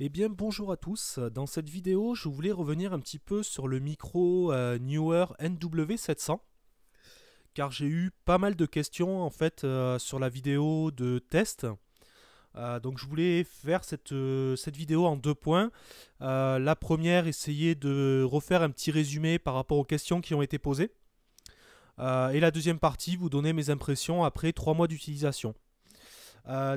Eh bien bonjour à tous, dans cette vidéo je voulais revenir un petit peu sur le micro Neewer NW700 car j'ai eu pas mal de questions en fait sur la vidéo de test. Donc je voulais faire cette vidéo en deux points. La première, essayer de refaire un petit résumé par rapport aux questions qui ont été posées. Et la deuxième partie, vous donner mes impressions après 3 mois d'utilisation.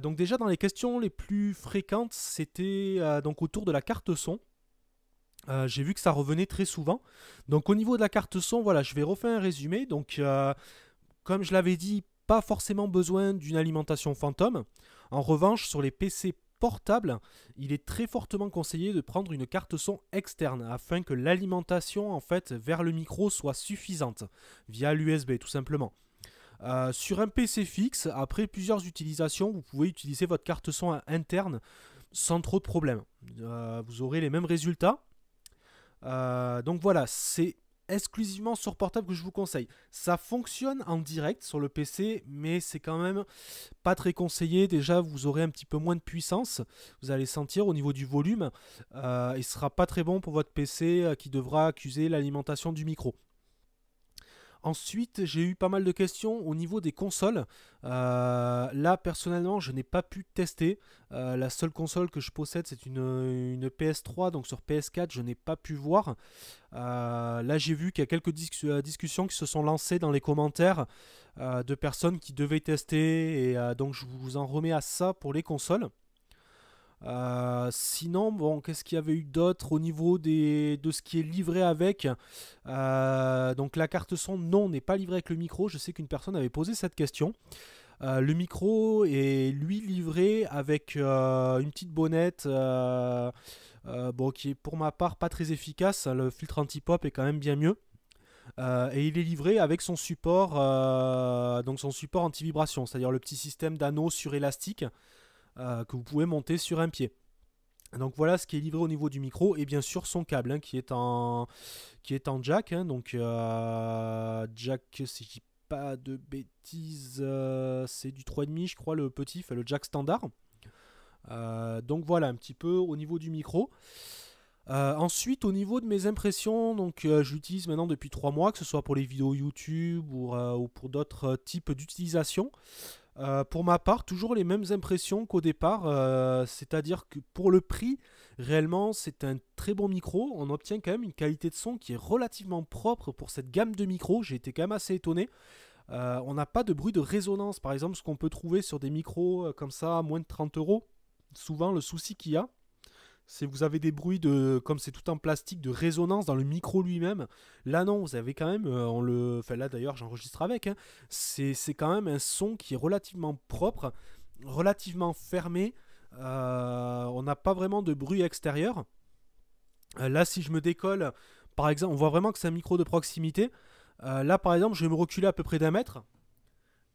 Donc déjà dans les questions les plus fréquentes, c'était donc autour de la carte son. J'ai vu que ça revenait très souvent. Donc au niveau de la carte son, voilà, je vais refaire un résumé. Donc comme je l'avais dit, pas forcément besoin d'une alimentation fantôme. En revanche, sur les PC portables, il est très fortement conseillé de prendre une carte son externe afin que l'alimentation en fait vers le micro soit suffisante via l'USB tout simplement. Sur un PC fixe, après plusieurs utilisations, vous pouvez utiliser votre carte son interne sans trop de problèmes. Vous aurez les mêmes résultats. Donc voilà, c'est exclusivement sur portable que je vous conseille. Ça fonctionne en direct sur le PC, mais c'est quand même pas très conseillé. Déjà, vous aurez un petit peu moins de puissance. Vous allez sentir au niveau du volume. Et ce sera pas très bon pour votre PC qui devra accuser l'alimentation du micro. Ensuite, j'ai eu pas mal de questions au niveau des consoles. Là, personnellement, je n'ai pas pu tester. La seule console que je possède, c'est une PS3, donc sur PS4, je n'ai pas pu voir. Là, j'ai vu qu'il y a quelques discussions qui se sont lancées dans les commentaires de personnes qui devaient tester, et donc je vous en remets à ça pour les consoles. Sinon, bon, qu'est-ce qu'il y avait eu d'autre au niveau de ce qui est livré avec. Donc la carte son, non, n'est pas livrée avec le micro. Je sais qu'une personne avait posé cette question. Le micro est lui livré avec une petite bonnette bon, qui est pour ma part pas très efficace. Le filtre anti-pop est quand même bien mieux. Et il est livré avec son support, donc son support anti-vibration, c'est-à-dire le petit système d'anneau sur élastique que vous pouvez monter sur un pied. Donc voilà ce qui est livré au niveau du micro et bien sûr son câble hein, qui est en jack. Hein, donc jack, si je dis pas de bêtises, c'est du 3,5 je crois le petit, fait le jack standard. Donc voilà un petit peu au niveau du micro. Ensuite, au niveau de mes impressions, donc je l'utilise maintenant depuis 3 mois, que ce soit pour les vidéos YouTube ou pour d'autres types d'utilisation. Pour ma part, toujours les mêmes impressions qu'au départ, c'est-à-dire que pour le prix, réellement, c'est un très bon micro. On obtient quand même une qualité de son qui est relativement propre pour cette gamme de micros. J'ai été quand même assez étonné. On n'a pas de bruit de résonance, par exemple, ce qu'on peut trouver sur des micros comme ça, à moins de 30 euros. Souvent, le souci qu'il y a, c'est que vous avez des bruits de, comme c'est tout en plastique, de résonance dans le micro lui-même. Là non, vous avez quand même, enfin là d'ailleurs j'enregistre avec, hein, c'est quand même un son qui est relativement propre, relativement fermé. On n'a pas vraiment de bruit extérieur. Là si je me décolle, par exemple, on voit vraiment que c'est un micro de proximité. Là par exemple, je vais me reculer à peu près d'1 mètre.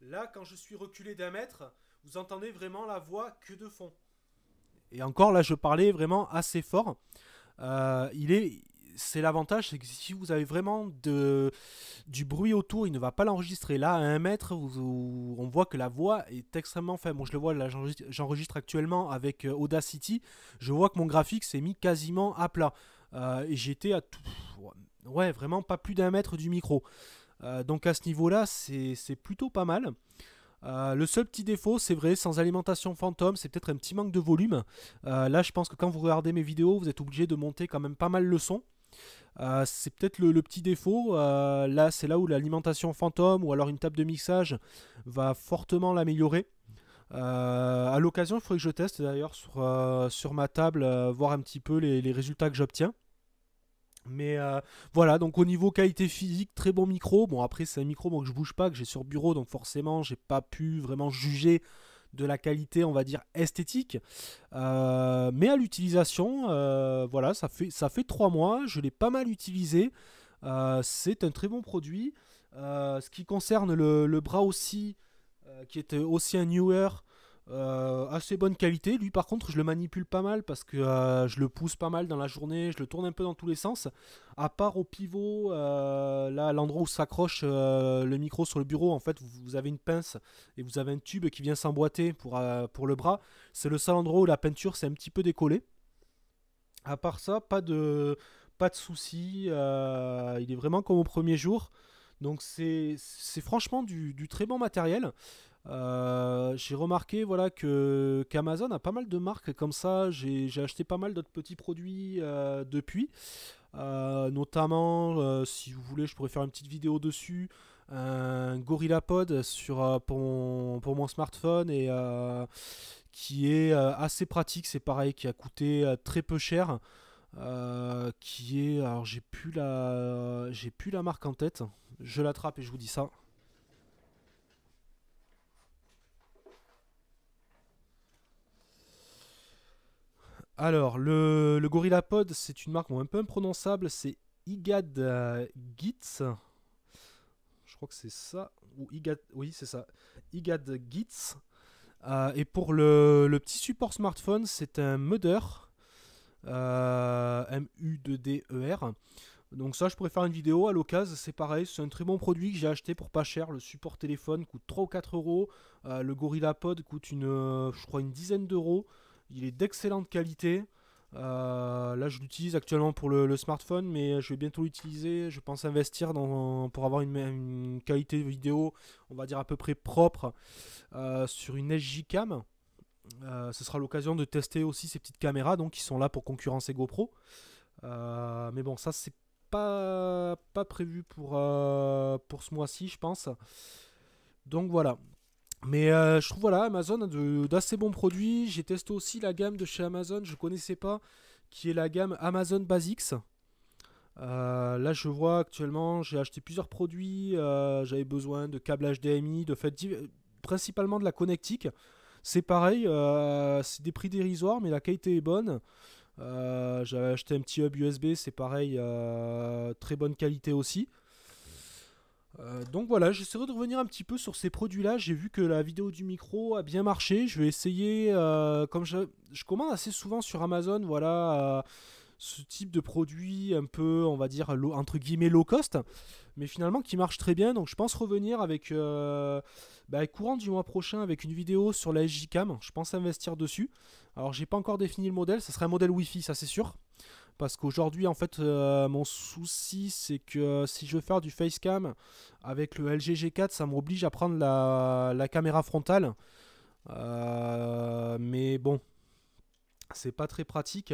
Là quand je suis reculé d'1 mètre, vous entendez vraiment la voix que de fond. Et encore là, je parlais vraiment assez fort. Il est, c'est l'avantage, c'est que si vous avez vraiment du bruit autour, il ne va pas l'enregistrer. Là, à 1 mètre, on voit que la voix est extrêmement faible. Bon, je le vois, là, j'enregistre actuellement avec Audacity. Je vois que mon graphique s'est mis quasiment à plat. Et j'étais à tout, ouais, vraiment pas plus d'1 mètre du micro. Donc à ce niveau-là, c'est plutôt pas mal. Le seul petit défaut, c'est vrai, sans alimentation fantôme, c'est peut-être un petit manque de volume. Là, je pense que quand vous regardez mes vidéos, vous êtes obligé de monter quand même pas mal le son. C'est peut-être le petit défaut. Là, c'est là où l'alimentation fantôme ou alors une table de mixage va fortement l'améliorer. À l'occasion, il faudrait que je teste d'ailleurs sur ma table, voir un petit peu les résultats que j'obtiens. Mais voilà, donc au niveau qualité physique, très bon micro. Bon, après, c'est un micro bon, que je bouge pas, que j'ai sur bureau, donc forcément, j'ai pas pu vraiment juger de la qualité, on va dire, esthétique. Mais à l'utilisation, voilà, ça fait 3 mois, je l'ai pas mal utilisé. C'est un très bon produit. Ce qui concerne le bras aussi, qui est aussi un Newer, assez bonne qualité. Lui, par contre, je le manipule pas mal parce que je le pousse pas mal dans la journée, je le tourne un peu dans tous les sens. À part au pivot, là, l'endroit où s'accroche le micro sur le bureau, en fait, vous avez une pince et vous avez un tube qui vient s'emboîter pour le bras. C'est le seul endroit où la peinture s'est un petit peu décollée. À part ça, pas de soucis. Il est vraiment comme au premier jour. Donc c'est franchement du très bon matériel. J'ai remarqué voilà que qu'Amazon a pas mal de marques comme ça. J'ai acheté pas mal d'autres petits produits depuis. Notamment, si vous voulez, je pourrais faire une petite vidéo dessus. Un GorillaPod pour mon smartphone et qui est assez pratique. C'est pareil, qui a coûté très peu cher. Qui est, alors j'ai plus la marque en tête. Je l'attrape et je vous dis ça. Alors, le GorillaPod, c'est une marque bon, un peu imprononçable. C'est IGAD Gits. Je crois que c'est ça. Ou IGAD, oui, c'est ça. IGAD Gits. Et pour le petit support smartphone, c'est un Mudder. M-U-D-D-E-R. Donc ça, je pourrais faire une vidéo à l'occasion. C'est pareil, c'est un très bon produit que j'ai acheté pour pas cher. Le support téléphone coûte 3 ou 4 euros. Le GorillaPod coûte je crois une dizaine d'euros. Il est d'excellente qualité. Là, je l'utilise actuellement pour le smartphone, mais je vais bientôt l'utiliser. Je pense investir pour avoir une qualité vidéo, on va dire à peu près propre, sur une SJ-Cam. Ce sera l'occasion de tester aussi ces petites caméras donc, qui sont là pour concurrencer GoPro. Mais bon, ça, c'est pas prévu pour ce mois-ci, je pense. Donc voilà. Mais je trouve voilà, Amazon a d'assez bons produits. J'ai testé aussi la gamme de chez Amazon, je ne connaissais pas, qui est la gamme Amazon Basics. Là, je vois actuellement, j'ai acheté plusieurs produits. J'avais besoin de câbles HDMI, principalement de la connectique. C'est pareil, c'est des prix dérisoires, mais la qualité est bonne. J'avais acheté un petit hub USB, c'est pareil, très bonne qualité aussi. Donc voilà, j'essaierai de revenir un petit peu sur ces produits-là. J'ai vu que la vidéo du micro a bien marché. Je vais essayer, comme je commande assez souvent sur Amazon, voilà, ce type de produit un peu, on va dire, entre guillemets low cost, mais finalement qui marche très bien. Donc je pense revenir avec, courant du mois prochain avec une vidéo sur la SJ-Cam. Je pense investir dessus. Alors j'ai pas encore défini le modèle, ça serait un modèle Wi-Fi, ça c'est sûr. Parce qu'aujourd'hui, en fait, mon souci, c'est que si je veux faire du facecam avec le LG G4, ça m'oblige à prendre la caméra frontale. Mais bon, c'est pas très pratique.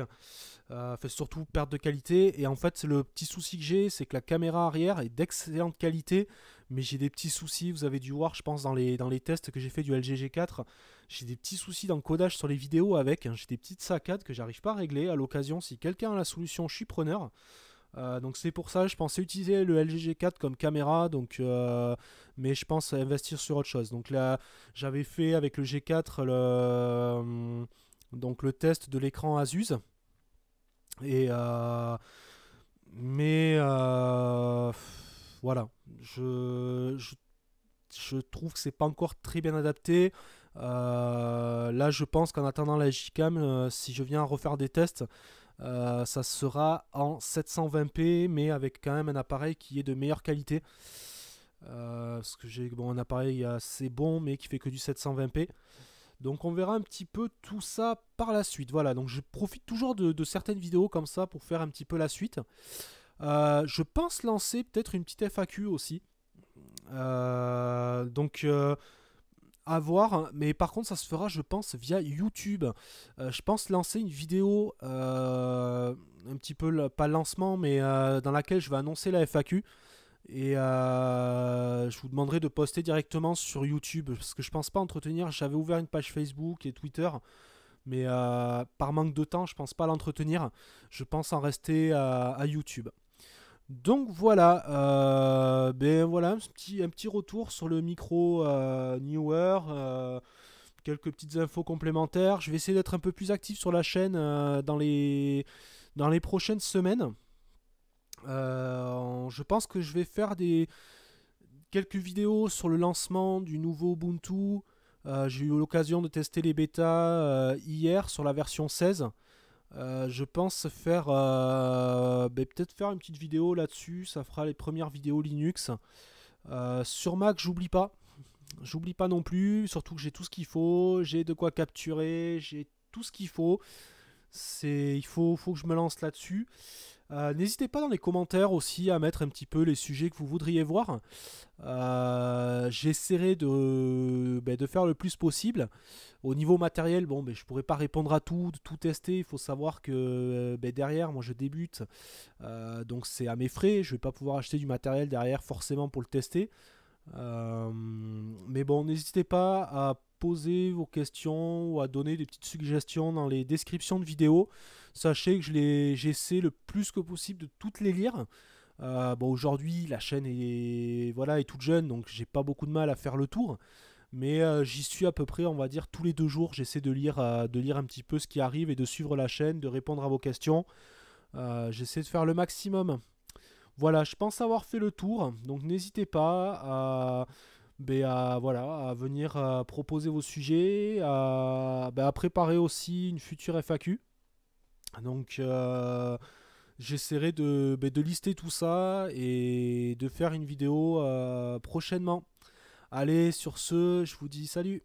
Fait surtout perte de qualité. Et en fait, le petit souci que j'ai, c'est que la caméra arrière est d'excellente qualité, mais j'ai des petits soucis. Vous avez dû voir, je pense, dans les tests que j'ai fait du LG G4, j'ai des petits soucis dans le codage sur les vidéos avec. J'ai des petites saccades que j'arrive pas à régler. À l'occasion, si quelqu'un a la solution, je suis preneur. Donc c'est pour ça, je pensais utiliser le LG G4 comme caméra, mais je pense investir sur autre chose. Donc là, j'avais fait avec le G4 donc le test de l'écran Asus. Et mais voilà, je trouve que c'est pas encore très bien adapté. Là, je pense qu'en attendant la Gcam, si je viens refaire des tests, ça sera en 720p, mais avec quand même un appareil qui est de meilleure qualité. Parce que j'ai un appareil assez bon, mais qui fait que du 720p. Donc on verra un petit peu tout ça par la suite. Voilà, donc je profite toujours de certaines vidéos comme ça pour faire un petit peu la suite. Je pense lancer peut-être une petite FAQ aussi. À voir, hein. Mais par contre ça se fera je pense via YouTube. Je pense lancer une vidéo un petit peu, pas lancement, mais dans laquelle je vais annoncer la FAQ. Et je vous demanderai de poster directement sur YouTube parce que je pense pas entretenir. J'avais ouvert une page Facebook et Twitter, mais par manque de temps, je pense pas l'entretenir. Je pense en rester à YouTube. Donc voilà, voilà un petit retour sur le micro Newer, quelques petites infos complémentaires. Je vais essayer d'être un peu plus actif sur la chaîne dans les prochaines semaines. Je pense que je vais faire quelques vidéos sur le lancement du nouveau Ubuntu. J'ai eu l'occasion de tester les bêtas hier sur la version 16. Je pense faire peut-être faire une petite vidéo là-dessus. Ça fera les premières vidéos Linux. Sur Mac, j'oublie pas. J'oublie pas non plus. Surtout que j'ai tout ce qu'il faut. J'ai de quoi capturer. J'ai tout ce qu'il faut. Il faut que je me lance là-dessus. N'hésitez pas dans les commentaires aussi à mettre un petit peu les sujets que vous voudriez voir. J'essaierai de faire le plus possible. Au niveau matériel, bon, je pourrais pas répondre à tout, de tout tester. Il faut savoir que derrière, moi je débute, donc c'est à mes frais. Je vais pas pouvoir acheter du matériel derrière forcément pour le tester. Mais bon, n'hésitez pas à poser vos questions ou à donner des petites suggestions dans les descriptions de vidéos. Sachez que j'essaie le plus que possible de toutes les lire. Bon, aujourd'hui, la chaîne est toute jeune, donc j'ai pas beaucoup de mal à faire le tour. Mais j'y suis à peu près, on va dire, tous les 2 jours. J'essaie de lire un petit peu ce qui arrive et de suivre la chaîne, de répondre à vos questions. J'essaie de faire le maximum. Voilà, je pense avoir fait le tour. Donc n'hésitez pas à venir proposer vos sujets, à préparer aussi une future FAQ. Donc j'essaierai de lister tout ça et de faire une vidéo prochainement. Allez, sur ce, je vous dis salut.